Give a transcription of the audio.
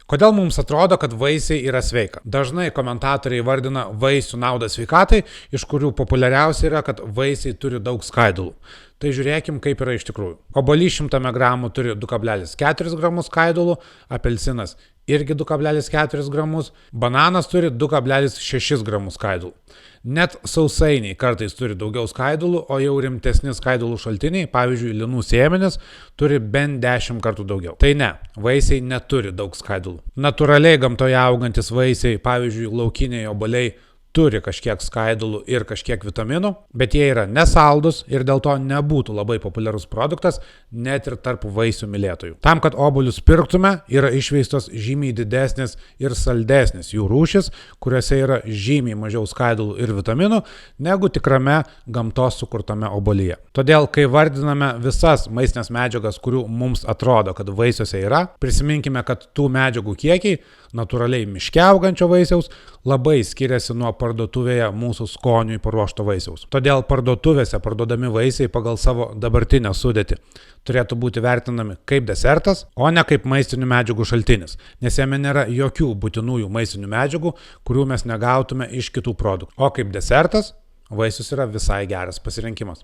Kodėl mums atrodo, kad vaisiai yra sveika? Dažnai komentatoriai vardina vaisių naudą sveikatai, iš kurių populiariausia yra, kad vaisiai turi daug skaidulų. Tai žiūrėkim, kaip yra iš tikrųjų. Obuolys 100 gramų turi 2,4 gramus skaidulų, apelsinas irgi 2,4 gramus, bananas turi 2,6 gramus skaidulų. Net sausainiai kartais turi daugiau skaidulų, o jau rimtesni skaidulų šaltiniai, pavyzdžiui, linų sėmenis, turi bent 10 kartų daugiau. Tai ne, vaisiai neturi daug skaidulų. Natūraliai gamtoje augantis vaisiai, pavyzdžiui, laukiniai obuoliai, turi kažkiek skaidulų ir kažkiek vitaminų, bet jie yra nesaldus ir dėl to nebūtų labai populiarus produktas net ir tarp vaisių mylėtojų. Tam, kad obuolius pirktume, yra išveistos žymiai didesnės ir saldesnės jų rūšis, kuriuose yra žymiai mažiau skaidulų ir vitaminų negu tikrame gamtos sukurtame obuolyje. Todėl, kai vardiname visas maistinės medžiagas, kurių mums atrodo, kad vaisiuose yra, prisiminkime, kad tų medžiagų kiekiai natūraliai miške augančio vaisiaus labai skiriasi nuo parduotuvėje mūsų skoniui paruošto vaisiaus. Todėl parduotuvėse parduodami vaisiai pagal savo dabartinę sudėtį turėtų būti vertinami kaip desertas, o ne kaip maistinių medžiagų šaltinis, nes jame nėra jokių būtinųjų maistinių medžiagų, kurių mes negautume iš kitų produktų. O kaip desertas, vaisius yra visai geras pasirinkimas.